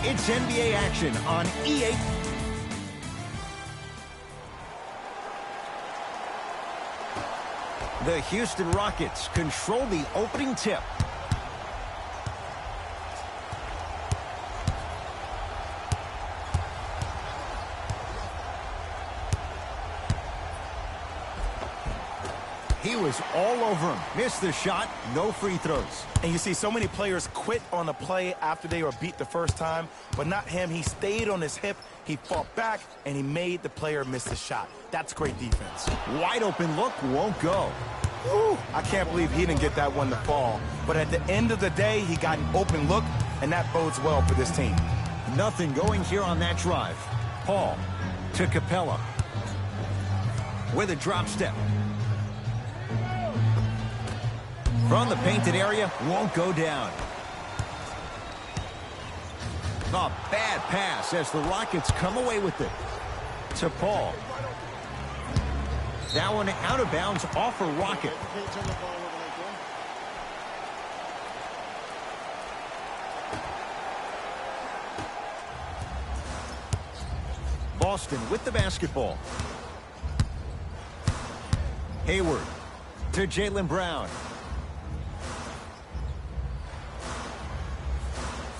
It's NBA action on EA. The Houston Rockets control the opening tip. He was all over him. Missed the shot. No free throws. And you see so many players quit on a play after they were beat the first time, but not him. He stayed on his hip, he fought back, and he made the player miss the shot. That's great defense. Wide open look, won't go. Whew, I can't believe he didn't get that one to fall. But at the end of the day, he got an open look, and that bodes well for this team. Nothing going here on that drive. Paul to Capella with a drop step. From the painted area, won't go down. A bad pass as the Rockets come away with it. To Paul. That one out of bounds off a Rocket. Boston with the basketball. Hayward to Jaylen Brown.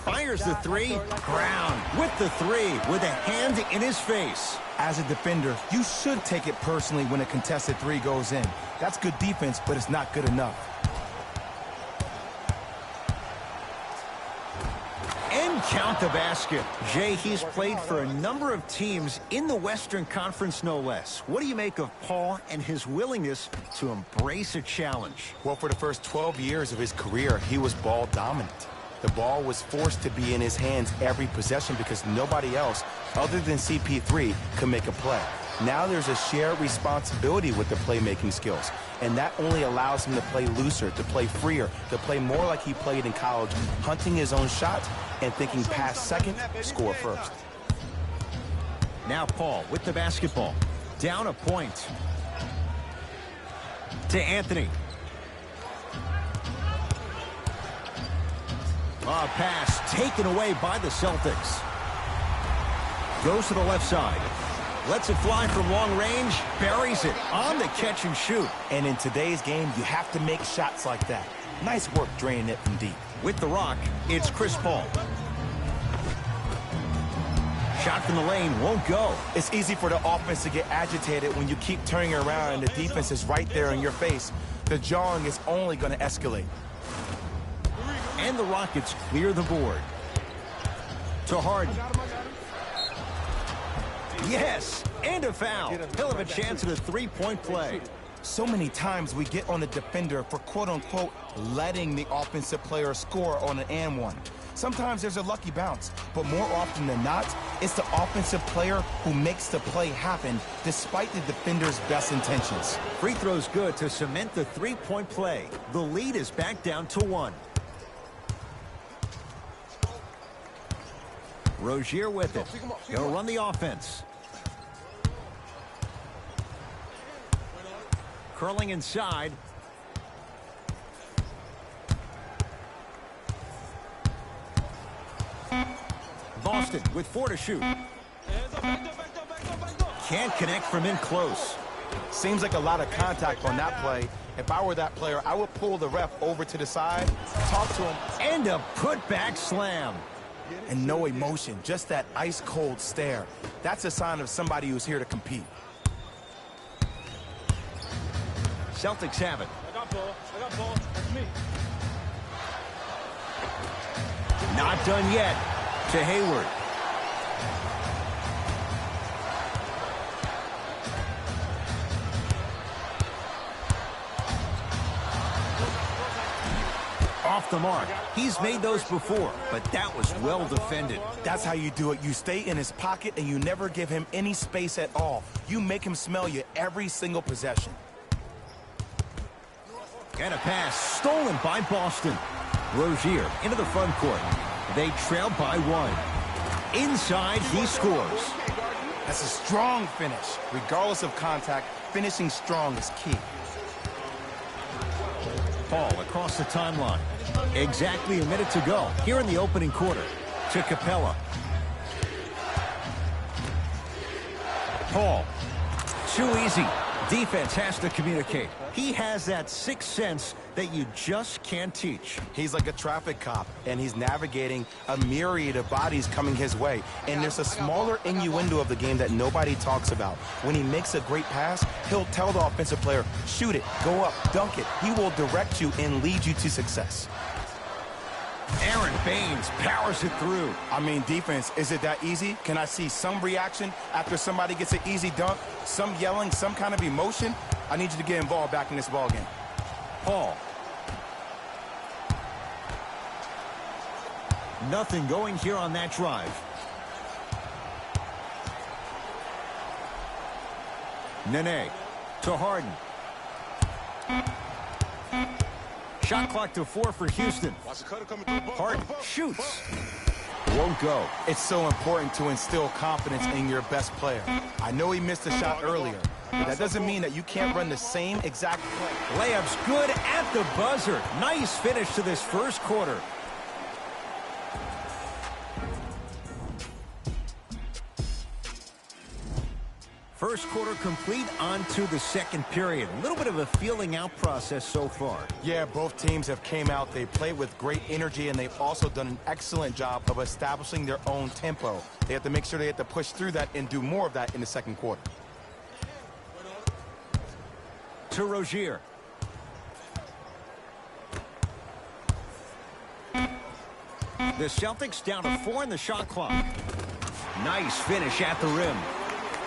Fires the three. Brown with the three with a hand in his face. As a defender, you should take it personally when a contested three goes in. That's good defense, but it's not good enough. And count the basket. Jay, he's played for a number of teams in the Western Conference, no less. What do you make of Paul and his willingness to embrace a challenge? Well, for the first 12 years of his career, he was ball dominant. The ball was forced to be in his hands every possession because nobody else, other than CP3, could make a play. Now there's a shared responsibility with the playmaking skills, and that only allows him to play looser, to play freer, to play more like he played in college, hunting his own shot and thinking pass second, score first. Now Paul with the basketball. Down a point. To Anthony. A pass taken away by the Celtics. Goes to the left side. Lets it fly from long range. Buries it on the catch and shoot. And in today's game, you have to make shots like that. Nice work draining it from deep. With the rock, it's Chris Paul. Shot from the lane won't go. It's easy for the offense to get agitated when you keep turning around and the defense is right there in your face. The jawing is only going to escalate. And the Rockets clear the board. To Harden. Yes, and a foul. He'll have a chance at a three-point play. So many times we get on the defender for quote-unquote letting the offensive player score on an and one. Sometimes there's a lucky bounce, but more often than not, it's the offensive player who makes the play happen despite the defender's best intentions. Free throw's good to cement the three-point play. The lead is back down to 1. Rozier with it. He'll run the offense. Curling inside. Boston with 4 to shoot. Can't connect from in close. Seems like a lot of contact on that play. If I were that player, I would pull the ref over to the side, talk to him. And a putback slam. And no emotion, just that ice-cold stare. That's a sign of somebody who's here to compete. Celtics have it. I got ball. That's me. Not done yet. To Hayward. Off the mark. He's made those before, but that was well defended. That's how you do it. You stay in his pocket and you never give him any space at all. You make him smell you every single possession. And a pass stolen by Boston. Rozier into the front court. They trail by 1. Inside, he scores. That's a strong finish. Regardless of contact, finishing strong is key. Paul across the timeline. Exactly a minute to go here in the opening quarter. To Capella. Paul. Too easy. Defense has to communicate. He has that sixth sense that you just can't teach. He's like a traffic cop, and he's navigating a myriad of bodies coming his way. And there's a smaller innuendo of the game that nobody talks about. When he makes a great pass, he'll tell the offensive player, shoot it, go up, dunk it. He will direct you and lead you to success. Aaron Baines powers it through. I mean, defense, is it that easy? Can I see some reaction after somebody gets an easy dunk? Some yelling, some kind of emotion? I need you to get involved back in this ball game. Paul. Nothing going here on that drive. Nene to Harden. Shot clock to 4 for Houston. Harden shoots. Won't go. It's so important to instill confidence in your best player. I know he missed a shot earlier, but that doesn't mean that you can't run the same exact play. Layup's good at the buzzer. Nice finish to this first quarter. First quarter complete, on to the second period. A little bit of a feeling out process so far. Yeah, both teams have came out. They played with great energy, and they've also done an excellent job of establishing their own tempo. They have to make sure they have to push through that and do more of that in the second quarter. To Rozier. The Celtics down to 4 in the shot clock. Nice finish at the rim.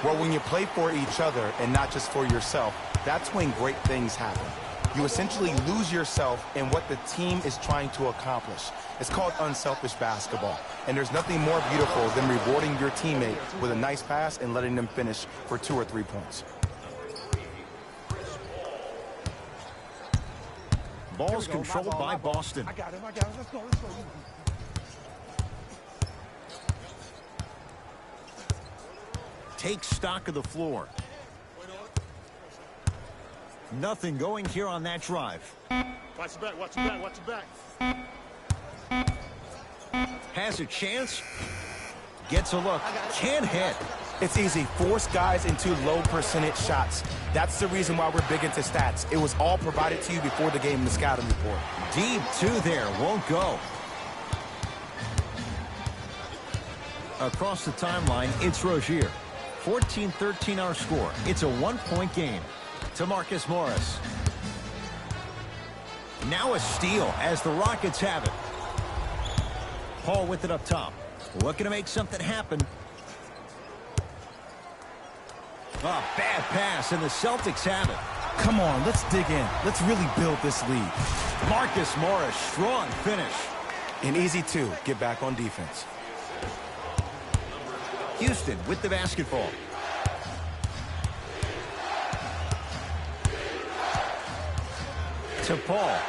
Well, when you play for each other and not just for yourself, that's when great things happen. You essentially lose yourself in what the team is trying to accomplish. It's called unselfish basketball. And there's nothing more beautiful than rewarding your teammate with a nice pass and letting them finish for 2 or 3 points. Ball's controlled by Boston. I got him. Let's go. Take stock of the floor. Nothing going here on that drive. Watch your back. Has a chance. Gets a look. Can't hit. It's easy. Force guys into low percentage shots. That's the reason why we're big into stats. It was all provided to you before the game in the scouting report. Deep 2 there. Won't go. Across the timeline, it's Rozier. 14-13 our score. It's a 1-point game. To Marcus Morris. Now a steal as the Rockets have it. Paul with it up top. Looking to make something happen. A bad pass, and the Celtics have it. Come on, let's dig in. Let's really build this lead. Marcus Morris, strong finish. And easy, too. Get back on defense. Houston with the basketball. To Paul.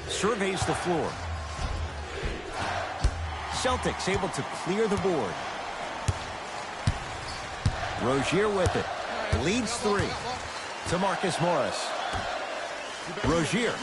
Surveys the floor. Celtics able to clear the board. Rozier with it. Leads 3. To Marcus Morris. Rozier.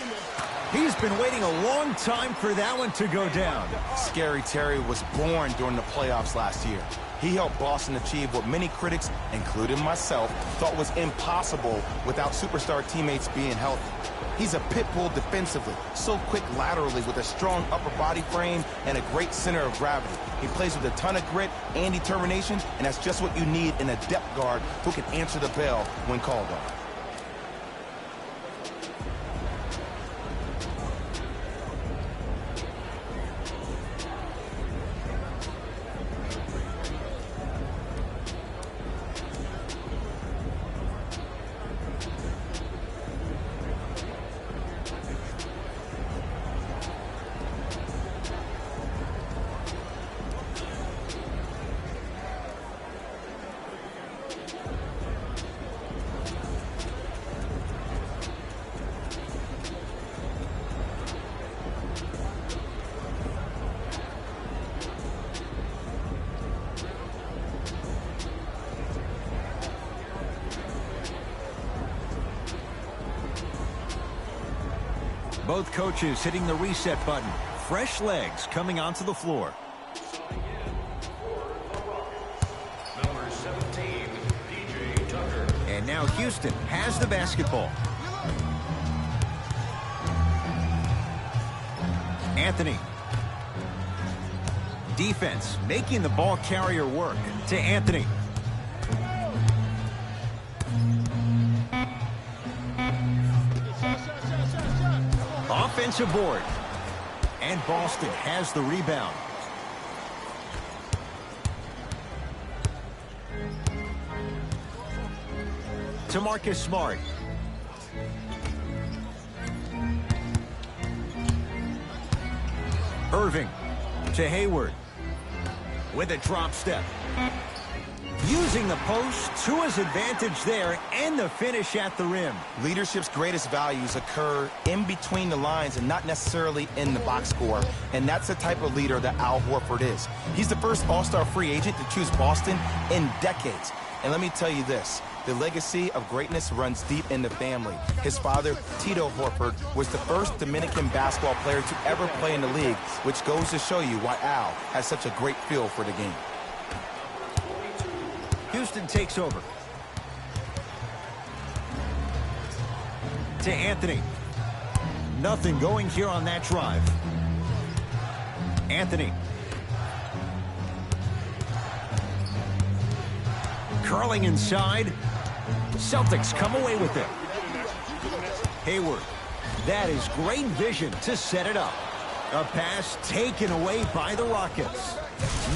He's been waiting a long time for that one to go down. Scary Terry was born during the playoffs last year. He helped Boston achieve what many critics, including myself, thought was impossible without superstar teammates being healthy. He's a pit bull defensively, so quick laterally with a strong upper body frame and a great center of gravity. He plays with a ton of grit and determination, and that's just what you need in a depth guard who can answer the bell when called on. Both coaches hitting the reset button. fresh legs coming onto the floor. Number 17, DJ Tucker. And now Houston has the basketball. Anthony. Defense making the ball carrier work to Anthony. Offensive board. And Boston has the rebound. To Marcus Smart. Irving to Hayward with a drop step. Using the post to his advantage there and the finish at the rim. Leadership's greatest values occur in between the lines and not necessarily in the box score. And that's the type of leader that Al Horford is. He's the first all-star free agent to choose Boston in decades. And let me tell you this, the legacy of greatness runs deep in the family. His father, Tito Horford, was the first Dominican basketball player to ever play in the league, which goes to show you why Al has such a great feel for the game. Houston takes over. To Anthony. Nothing going here on that drive. Anthony. Curling inside. Celtics come away with it. Hayward. That is great vision to set it up. A pass taken away by the Rockets.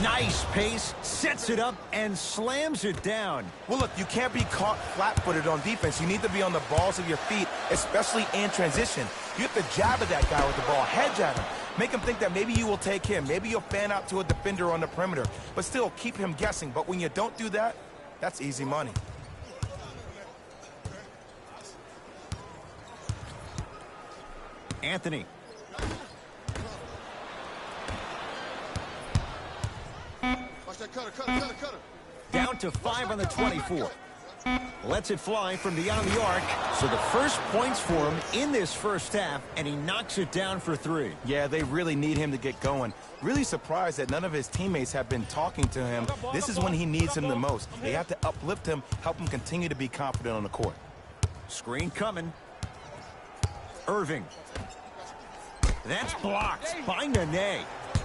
Nice pace, sets it up, and slams it down. Well, look, you can't be caught flat-footed on defense. You need to be on the balls of your feet, especially in transition. You have to jab at that guy with the ball, hedge at him. Make him think that maybe you will take him. Maybe you'll fan out to a defender on the perimeter, but still keep him guessing. But when you don't do that, that's easy money. Anthony. Watch that cutter. Down to 5 on the 24. Lets it fly from beyond the arc. So the first points for him in this first half, and he knocks it down for 3. Yeah, they really need him to get going. Really surprised that none of his teammates have been talking to him. This is when he needs him the most. They have to uplift him, help him continue to be confident on the court. Screen coming. Irving. That's blocked by Nene.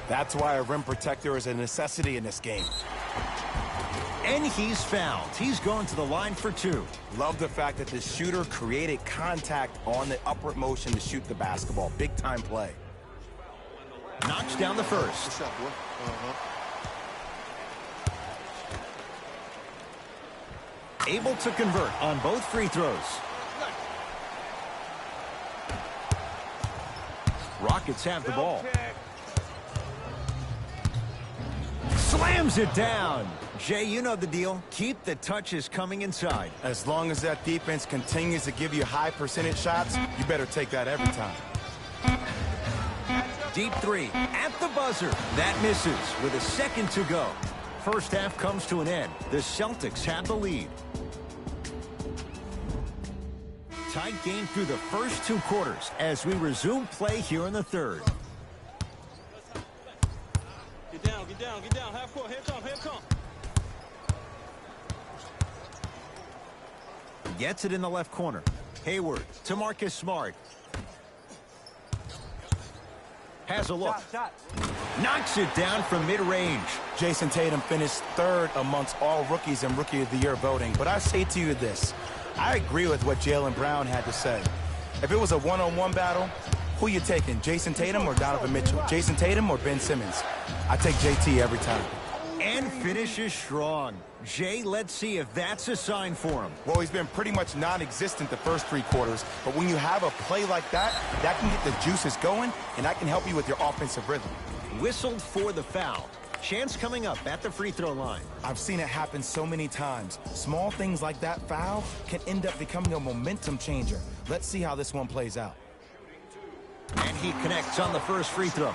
That's why a rim protector is a necessity in this game. And he's fouled. He's going to the line for 2. Love the fact that the shooter created contact on the upward motion to shoot the basketball. Big time play. Knocks down the first. Good shot, boy. Able to convert on both free throws. Rockets have the ball. Slams it down. Jay, you know the deal. Keep the touches coming inside. As long as that defense continues to give you high percentage shots, you better take that every time. Deep 3 at the buzzer. That misses with a second to go. First half comes to an end. The Celtics have the lead. Tight game through the first 2 quarters as we resume play here in the third. Get down. Half court. Here come. Gets it in the left corner. Hayward to Marcus Smart. Has a look. Knocks it down from mid-range. Jason Tatum finished 3rd amongst all rookies in Rookie of the Year voting. But I say to you this, I agree with what Jaylen Brown had to say. If it was a one-on-one battle, who you taking, Jason Tatum or Donovan Mitchell? Jason Tatum or Ben Simmons? I take JT every time. And finishes strong. Jay, let's see if that's a sign for him. Well, he's been pretty much non-existent the first 3 quarters, but when you have a play like that, that can get the juices going, and that can help you with your offensive rhythm. Whistled for the foul. Chance coming up at the free throw line. I've seen it happen so many times. Small things like that foul can end up becoming a momentum changer. Let's see how this one plays out. And he connects on the first free throw.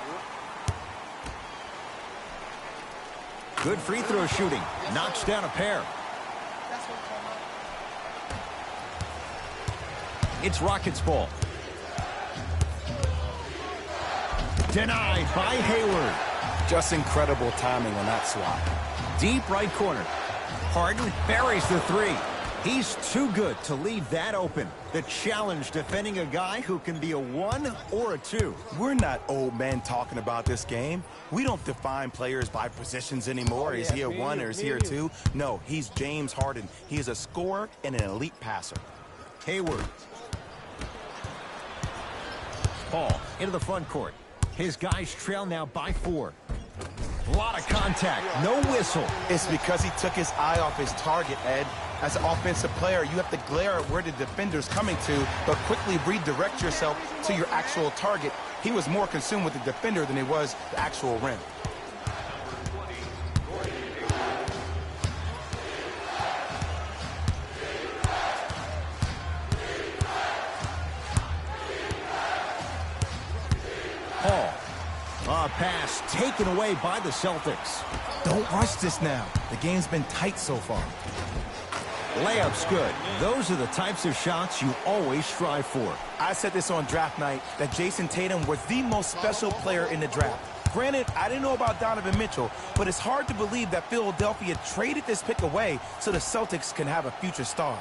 Good free throw shooting. Knocks down a pair. It's Rockets ball. Denied by Hayward. Just incredible timing on that swat. Deep right corner. Harden buries the three. He's too good to leave that open. The challenge defending a guy who can be a 1 or a 2. We're not old men talking about this game. We don't define players by positions anymore. Is he a 1 or is he a 2? No, he's James Harden. He is a scorer and an elite passer. Hayward. Paul into the front court. His guys trail now by 4. A lot of contact, no whistle. It's because he took his eye off his target, Ed. As an offensive player, you have to glare at where the defender's coming to, but quickly redirect yourself to your actual target. He was more consumed with the defender than he was the actual rim. Paul. A pass taken away by the Celtics. Don't rush this now. The game's been tight so far. Layup's good. Those are the types of shots you always strive for. I said this on draft night, that Jason Tatum was the most special player in the draft. Granted, I didn't know about Donovan Mitchell, but it's hard to believe that Philadelphia traded this pick away so the Celtics can have a future star.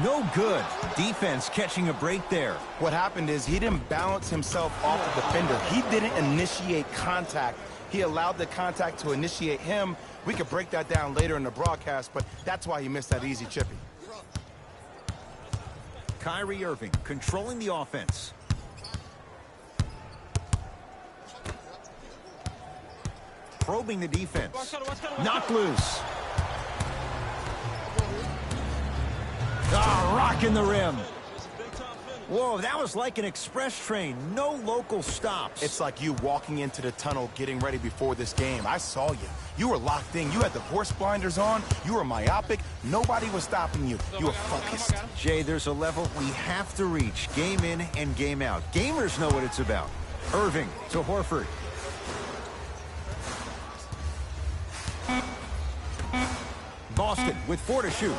No good. Defense catching a break there. What happened is he didn't balance himself off the defender. He didn't initiate contact. He allowed the contact to initiate him. We could break that down later in the broadcast, but that's why he missed that easy chippy. Kyrie Irving controlling the offense. Probing the defense. Knocked loose. Ah, rocking the rim. Whoa, that was like an express train. No local stops. It's like you walking into the tunnel getting ready before this game. I saw you. You were locked in. You had the horse blinders on. You were myopic. Nobody was stopping you. You were focused. Jay, there's a level we have to reach. Game in and game out. Gamers know what it's about. Irving to Horford. Boston with 4 to shoot.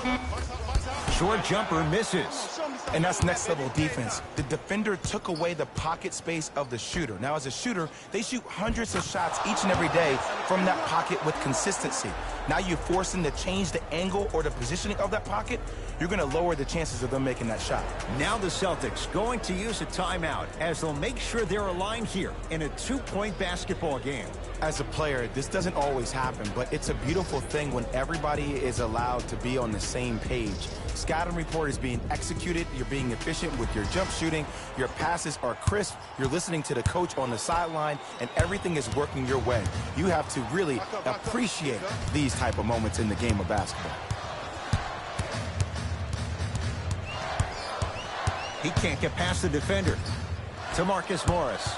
Short jumper misses. And that's next level defense. The defender took away the pocket space of the shooter. Now, as a shooter, they shoot hundreds of shots each and every day from that pocket with consistency. Now you force them to change the angle or the positioning of that pocket, you're going to lower the chances of them making that shot. Now the Celtics going to use a timeout as they'll make sure they're aligned here in a 2-point basketball game. As a player, this doesn't always happen, but it's a beautiful thing when everybody is allowed to be on the same page. Scouting report is being executed. You're being efficient with your jump shooting. Your passes are crisp. You're listening to the coach on the sideline, and everything is working your way. You have to really appreciate these type of moments in the game of basketball. He can't get past the defender. To Marcus Morris.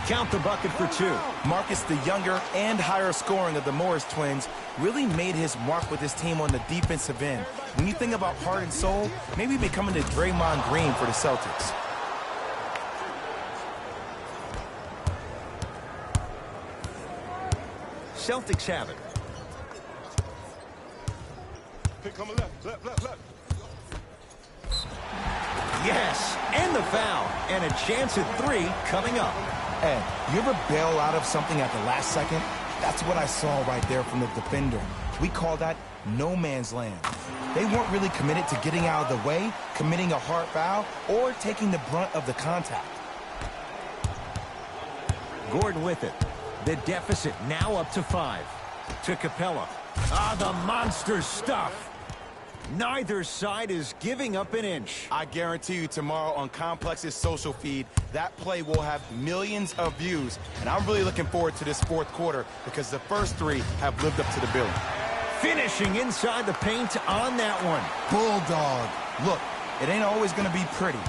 Count the bucket for 2. Marcus, the younger and higher scoring of the Morris twins, really made his mark with his team on the defensive end. When you think about heart and soul, maybe becoming the Draymond Green for the Celtics. Celtics have it. Pick coming left. Yes, and the foul. And a chance at 3 coming up. Ed, you ever bail out of something at the last second? That's what I saw right there from the defender. We call that no man's land. They weren't really committed to getting out of the way, committing a hard foul, or taking the brunt of the contact. Gordon with it. The deficit now up to 5. To Capella. Ah, the monster stuff. Neither side is giving up an inch. I guarantee you tomorrow on Complex's social feed, that play will have millions of views. And I'm really looking forward to this fourth quarter because the first 3 have lived up to the billing. Finishing inside the paint on that one. Bulldog. Look, it ain't always going to be pretty,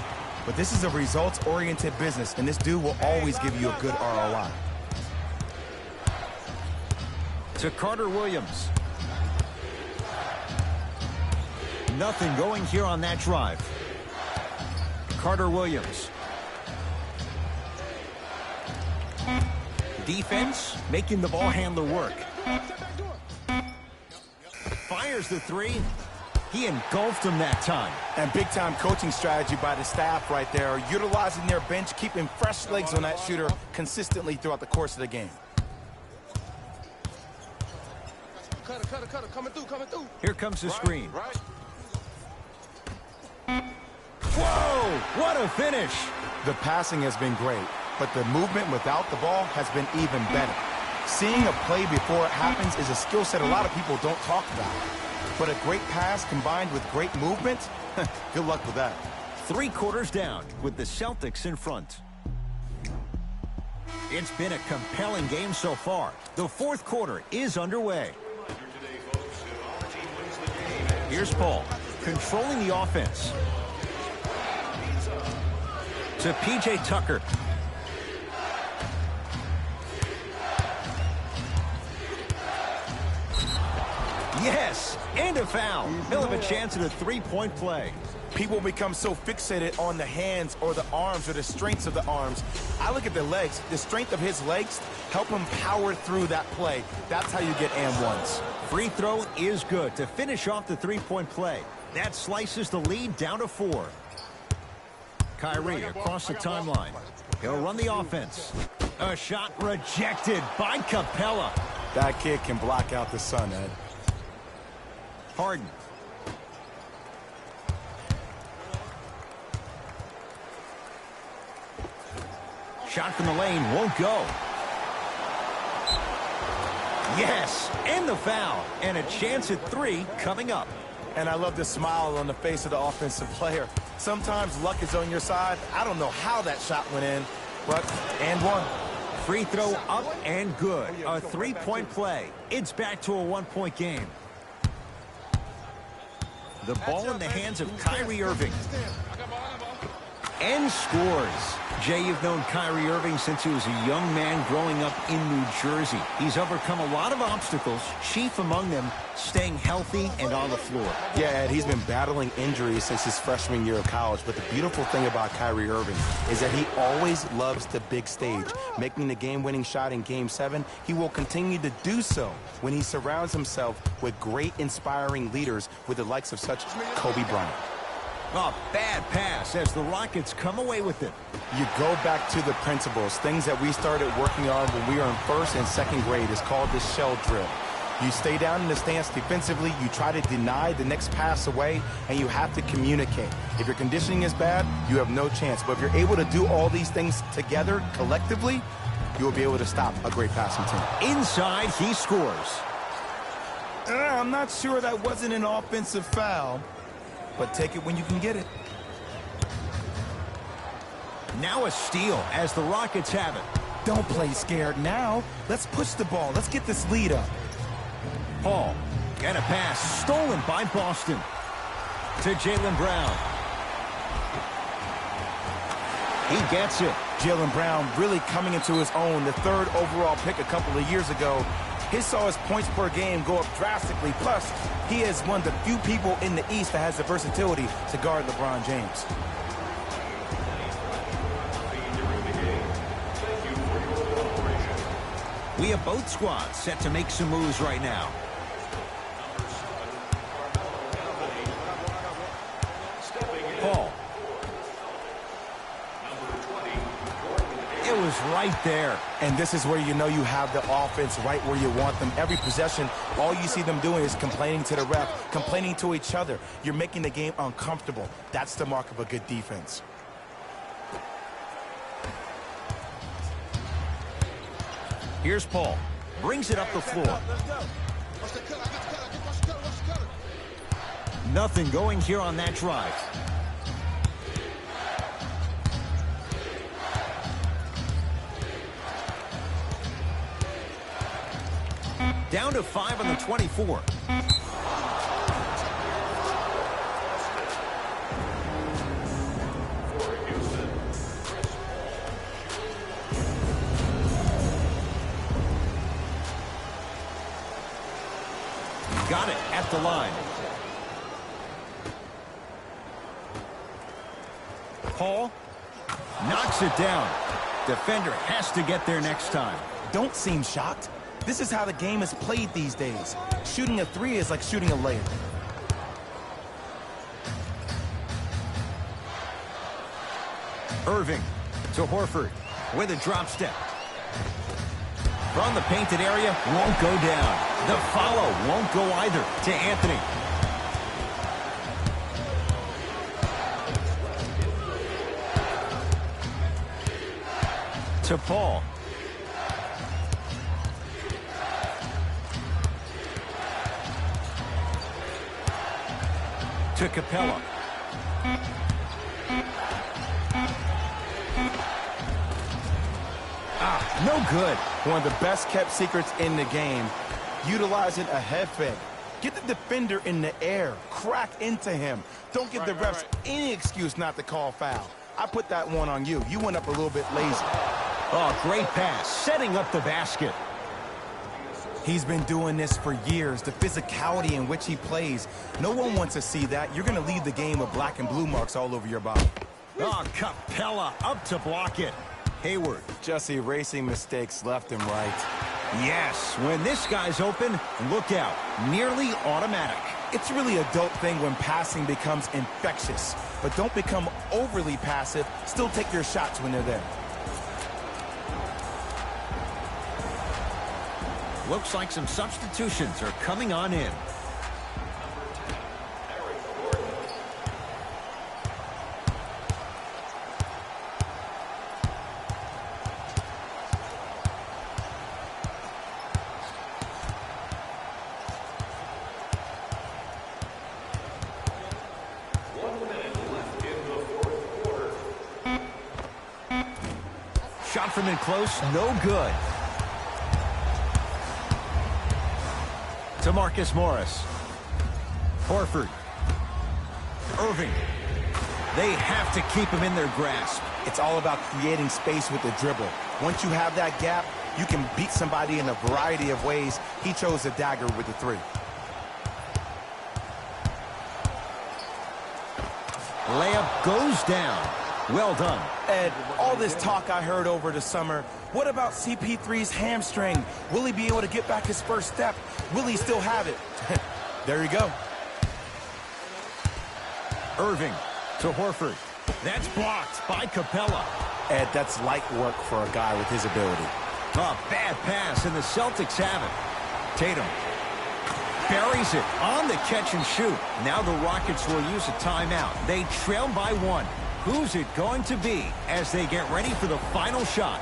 but this is a results-oriented business, and this dude will always give you a good ROI. To Carter Williams. Nothing going here on that drive. Carter Williams. Defense making the ball handler work. Fires the 3. He engulfed him that time. And big-time coaching strategy by the staff right there, utilizing their bench, keeping fresh legs on that shooter consistently throughout the course of the game. Cutter, coming through. Here comes the screen. Right. Whoa, what a finish. The passing has been great, but the movement without the ball has been even better. Seeing a play before it happens is a skill set a lot of people don't talk about. But a great pass combined with great movement, good luck with that. 3 quarters down with the Celtics in front. It's been a compelling game so far. The 4th quarter is underway. Here's Paul, controlling the offense. To P.J. Tucker. Yes, and a foul. He'll have a chance at a 3-point play. People become so fixated on the hands or the arms or the strengths of the arms. I look at the legs. The strength of his legs help him power through that play. That's how you get and ones. Free throw is good to finish off the 3-point play. That slices the lead down to 4. Kyrie across the timeline. He'll run the offense. A shot rejected by Capella. That kid can block out the sun, Ed. Harden. Shot from the lane won't go. Yes, and the foul. And a chance at 3 coming up. And I love the smile on the face of the offensive player. Sometimes luck is on your side. I don't know how that shot went in, but and one. Free throw up and good. A 3-point play. It's back to a 1-point game. The ball in the hands of Kyrie Irving. And scores. Jay, you've known Kyrie Irving since he was a young man growing up in New Jersey. He's overcome a lot of obstacles, chief among them staying healthy and on the floor. Yeah, Ed, he's been battling injuries since his freshman year of college, but the beautiful thing about Kyrie Irving is that he always loves the big stage. Making the game-winning shot in Game 7, he will continue to do so when he surrounds himself with great, inspiring leaders with the likes of such Kobe Bryant. A bad pass as the Rockets come away with it. You go back to the principles, things that we started working on when we were in 1st and 2nd grade. It's called the shell drill. You stay down in the stance defensively, you try to deny the next pass away, and you have to communicate. If your conditioning is bad, you have no chance. But if you're able to do all these things together, collectively, you will be able to stop a great passing team. Inside, he scores. I'm not sure that wasn't an offensive foul, but take it when you can get it. Now a steal as the Rockets have it. Don't play scared now. Let's push the ball. Let's get this lead up. Paul, and a pass stolen by Boston to Jaylen Brown. He gets it. Jaylen Brown really coming into his own. The 3rd overall pick a couple of years ago. He saw his points per game go up drastically. Plus, he is one of the few people in the East that has the versatility to guard LeBron James. We have both squads set to make some moves right now. Paul. It was right there. And this is where you know you have the offense right where you want them. Every possession, all you see them doing is complaining to the ref, complaining to each other. You're making the game uncomfortable. That's the mark of a good defense. Here's Paul. Brings it up the floor. Nothing going here on that drive. Down to 5 on the 24. Got it at the line. Paul knocks it down. Defender has to get there next time. Don't seem shocked. This is how the game is played these days. Shooting a 3 is like shooting a layup. Irving to Horford with a drop step. From the painted area, won't go down. The follow won't go either to Anthony. To Paul. To Capella. No good. One of the best kept secrets in the game, utilizing a head fake. Get the defender in the air, crack into him. Don't give the refs any excuse not to call foul. I put that one on you. You went up a little bit lazy. Oh, great pass, setting up the basket. He's been doing this for years, the physicality in which he plays. No one wants to see that. You're going to leave the game with black and blue marks all over your body. Oh, Capella up to block it. Hayward. Just erasing mistakes left and right. Yes, when this guy's open, look out. Nearly automatic. It's really a dope thing when passing becomes infectious. But don't become overly passive. Still take your shots when they're there. Looks like some substitutions are coming on in. Shot from in close, no good. To Marcus Morris. Horford. Irving. They have to keep him in their grasp. It's all about creating space with the dribble. Once you have that gap, you can beat somebody in a variety of ways. He chose the dagger with the three. Layup goes down. Well done. Ed, all this talk I heard over the summer, what about CP3's hamstring? Will he be able to get back his first step? Will he still have it? There you go. Irving to Horford. That's blocked by Capella. Ed, that's light work for a guy with his ability. A bad pass, and the Celtics have it. Tatum buries it on the catch and shoot. Now the Rockets will use a timeout. They trail by one. Who's it going to be as they get ready for the final shot?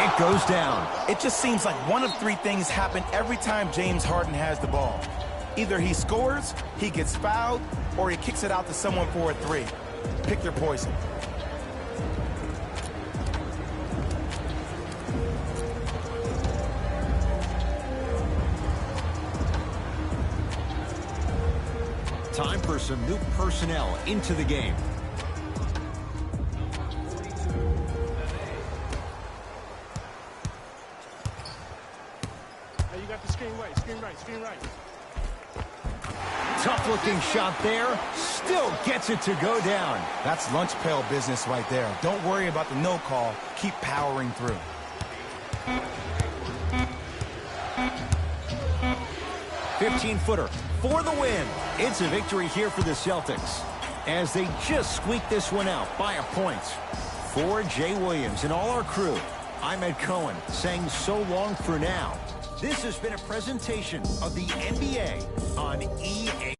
It goes down. It just seems like one of three things happen every time James Harden has the ball. Either he scores, he gets fouled, or he kicks it out to someone for a three. Pick your poison. Time for some new personnel into the game. Hey, you got the screen right, screen right, screen right. Tough-looking shot there. Still gets it to go down. That's lunch pail business right there. Don't worry about the no call. Keep powering through. "15-footer for the win. It's a victory here for the Celtics as they just squeak this one out by a point. For Jay Williams and all our crew, I'm Ed Cohen saying so long for now. This has been a presentation of the NBA on EA.